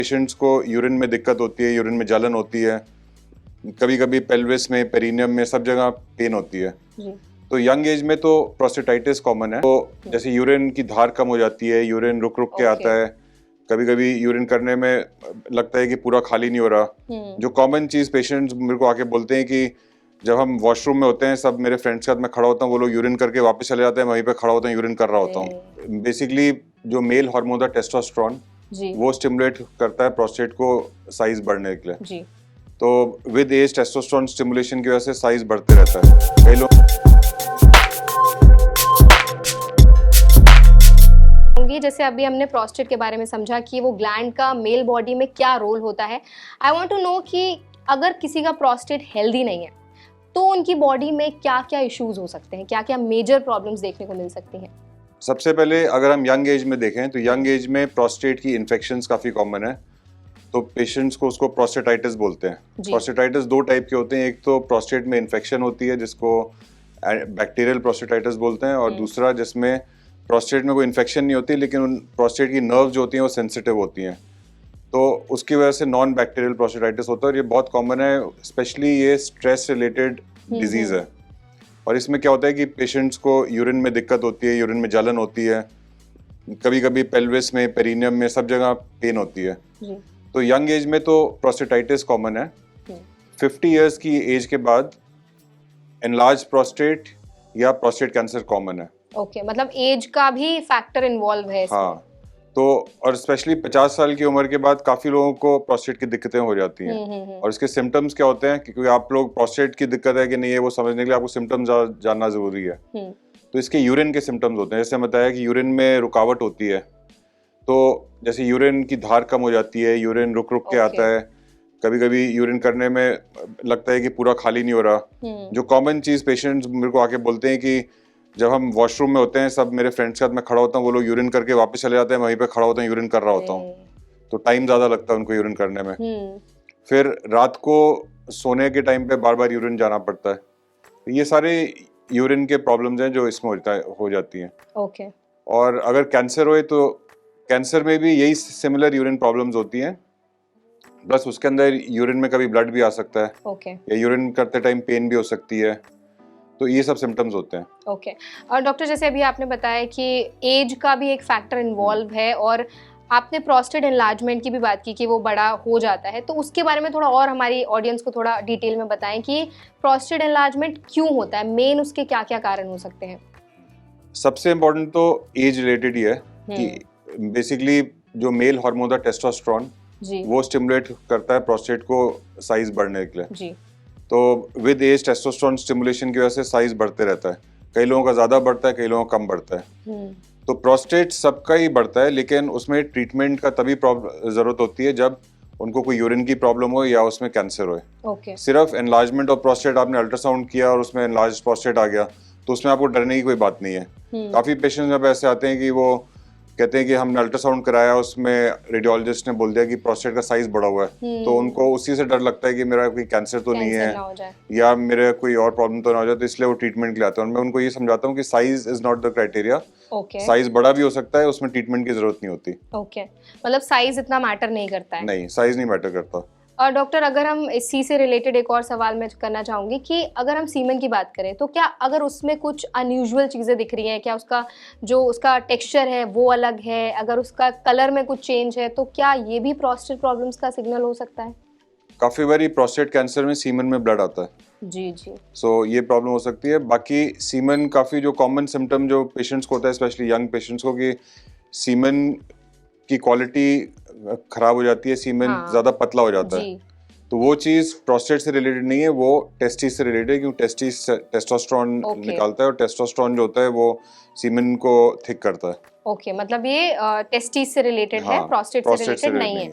Patients को urine में दिक्कत होती है, यूरिन में जलन होती है, कभी कभी पेल्विस में, पेरिनियम में, सब जगह पेन होती है। तो यंग एज में तो प्रोस्टेटाइटिस कॉमन है। तो जैसे यूरिन की धार कम हो जाती है, यूरिन रुक रुक के आता है, कभी कभी यूरिन करने में लगता है कि पूरा खाली नहीं हो रहा। जो कॉमन चीज पेशेंट्स मेरे को आके बोलते हैं कि जब हम वॉशरूम में होते हैं, सब मेरे फ्रेंड्स के साथ मैं खड़ा होता हूँ, वो लोग यूरिन करके वापस चले जाते हैं, वहीं पे खड़ा होता हूँ, यूरिन कर रहा होता हूँ। बेसिकली जो मेल हार्मोन था टेस्टोस्टेरोन, वो स्टिमुलेट करता है प्रोस्टेट को साइज बढ़ने के लिए। तो विद एज टेस्टोस्टेरोन स्टिमुलेशन की वजह से साइज बढ़ते रहता है। कई लोग जैसे अभी हमने प्रोस्टेट के बारे में समझा कि वो ग्लैंड का मेल बॉडी में क्या रोल होता है। आई वांट टू नो कि अगर किसी का प्रोस्टेट हेल्दी नहीं है तो उनकी बॉडी में क्या क्या इश्यूज हो सकते हैं, क्या क्या मेजर प्रॉब्लम्स देखने को मिल सकती हैं? सबसे पहले अगर हम यंग एज में देखें तो यंग एज में प्रोस्टेट की इन्फेक्शंस काफ़ी कॉमन है। तो पेशेंट्स को उसको प्रोस्टेटाइटिस बोलते हैं। प्रोस्टेटाइटिस दो टाइप के होते हैं, एक तो प्रोस्टेट में इन्फेक्शन होती है जिसको बैक्टीरियल प्रोस्टेटाइटिस बोलते हैं, और दूसरा जिसमें प्रोस्टेट में कोई इन्फेक्शन नहीं होती लेकिन उन प्रोस्टेट की नर्व जो होती हैं वो सेंसिटिव होती हैं, तो उसकी वजह से नॉन बैक्टीरियल प्रोस्टेटाइटिस होता है। और ये बहुत कॉमन है, स्पेशली ये स्ट्रेस रिलेटेड डिजीज है। और इसमें क्या होता है कि पेशेंट्स को यूरिन में दिक्कत होती है, यूरिन में जलन होती है, कभी कभी पेल्विस में, पेरिनियम में, सब जगह पेन होती है। तो यंग एज में तो प्रोस्टेटाइटिस कॉमन है। 50 इयर्स की एज के बाद एनलार्ज प्रोस्टेट या प्रोस्टेट कैंसर कॉमन है। ओके, मतलब एज का भी फैक्टर इन्वॉल्व है इसमें। हाँ, तो और स्पेशली 50 साल की उम्र के बाद काफी लोगों को प्रोस्टेट की दिक्कतें हो जाती हैं। और इसके सिम्टम्स क्या होते हैं, क्योंकि आप लोग प्रोस्टेट की दिक्कत है कि नहीं है वो समझने के लिए आपको सिम्टम्स जानना जरूरी है। तो इसके यूरिन के सिम्टम्स होते हैं, जैसे बताया कि यूरिन में रुकावट होती है, तो जैसे यूरिन की धार कम हो जाती है, यूरिन रुक रुक के आता है, कभी कभी यूरिन करने में लगता है कि पूरा खाली नहीं हो रहा। जो कॉमन चीज पेशेंट्स मेरे को आके बोलते हैं कि जब हम वॉशरूम में होते हैं, सब मेरे फ्रेंड्स के साथ मैं खड़ा होता हूँ, वो लोग यूरिन करके वापस चले जाते हैं, वहीं पे खड़ा होता हूँ, यूरिन कर रहा होता हूँ, तो टाइम ज्यादा लगता है उनको यूरिन करने में। फिर रात को सोने के टाइम पे बार बार यूरिन जाना पड़ता है। ये सारे यूरिन के प्रॉब्लम्स हैं जो इसमें हो जाती हैं। ओके। और अगर कैंसर होए तो कैंसर में भी यही सिमिलर यूरिन प्रॉब्लम्स होती हैं, प्लस उसके अंदर यूरिन में कभी ब्लड भी आ सकता है, या यूरिन करते टाइम पेन भी हो सकती है। तो ये सब सिम्टम्स होते हैं। ओके। और डॉक्टर, जैसे अभी आपने बताया कि एज का भी एक फैक्टर इन्वॉल्व है, और आपने प्रोस्टेट एनलार्जमेंट की भी बात की कि वो बड़ा हो जाता है, तो उसके बारे में थोड़ा और हमारी ऑडियंस को थोड़ा डिटेल में बताएं कि प्रोस्टेट एनलार्जमेंट क्यों होता है, मेन उसके क्या क्या कारण हो सकते हैं? सबसे इम्पोर्टेंट तो एज रिलेटेड ही है कि बेसिकली जो मेल हार्मोन था टेस्टोस्टेरोन, वो स्टिमुलेट करता है प्रोस्टेट को साइज बढ़ने के लिए। तो विद एज टेस्टोस्टेरोन स्टिमुलेशन की वजह से साइज बढ़ते रहता है। कई लोगों का ज्यादा बढ़ता है, कई लोगों का कम बढ़ता है। तो प्रोस्टेट सबका ही बढ़ता है, लेकिन उसमें ट्रीटमेंट का तभी जरूरत होती है जब उनको कोई यूरिन की प्रॉब्लम हो या उसमें कैंसर हो। सिर्फ एनलार्जमेंट ऑफ प्रोस्टेट, आपने अल्ट्रासाउंड किया और उसमें एनलार्ज प्रोस्टेट आ गया, तो उसमें आपको डरने की कोई बात नहीं है। काफी पेशेंट्स जब ऐसे आते हैं कि वो कहते हैं कि हमने अल्ट्रासाउंड कराया, उसमें रेडियोलॉजिस्ट ने बोल दिया कि प्रोस्टेट का साइज बढ़ा हुआ है, तो उनको उसी से डर लगता है कि मेरा कोई कैंसर तो नहीं है या मेरे कोई और प्रॉब्लम तो ना हो जाए, तो इसलिए वो ट्रीटमेंट के लिए आते हैं। और मैं उनको ये समझाता हूँ कि size is not the criteria. Size बड़ा भी हो सकता है, उसमें ट्रीटमेंट की जरूरत नहीं होती। मतलब साइज इतना मैटर नहीं करता है? नहीं, साइज नहीं मैटर करता। और डॉक्टर, अगर हम इसी से रिलेटेड एक और सवाल मैं करना चाहूंगी कि अगर हम सीमेन की बात करें तो क्या अगर उसमें कुछ अनयूजुअल चीज़ें दिख रही हैं, क्या उसका टेक्सचर है वो अलग है, अगर उसका कलर में कुछ चेंज है, तो क्या ये भी प्रोस्टेट प्रॉब्लम्स का सिग्नल हो सकता है? काफी बारी प्रोस्टेट कैंसर में सीमेन में ब्लड आता है। जी। सो ये प्रॉब्लम हो सकती है। बाकी सीमेन काफी जो कॉमन सिम्टम जो पेशेंट्स को होता है, स्पेशली यंग पेशेंट्स को, कि सीमेन की क्वालिटी खराब हो जाती है, सीमेन ज्यादा पतला हो जाता है। तो वो चीज प्रोस्टेट से रिलेटेड नहीं है, वो टेस्टिस से रिलेटेड है, क्योंकि टेस्टिस टेस्टोस्टेरोन निकालता है, और टेस्टोस्टेरोन जो होता है वो सीमेन को थिक करता है। मतलब ये टेस्टिस से रिलेटेड है, प्रोस्टेट से रिलेटेड नहीं है।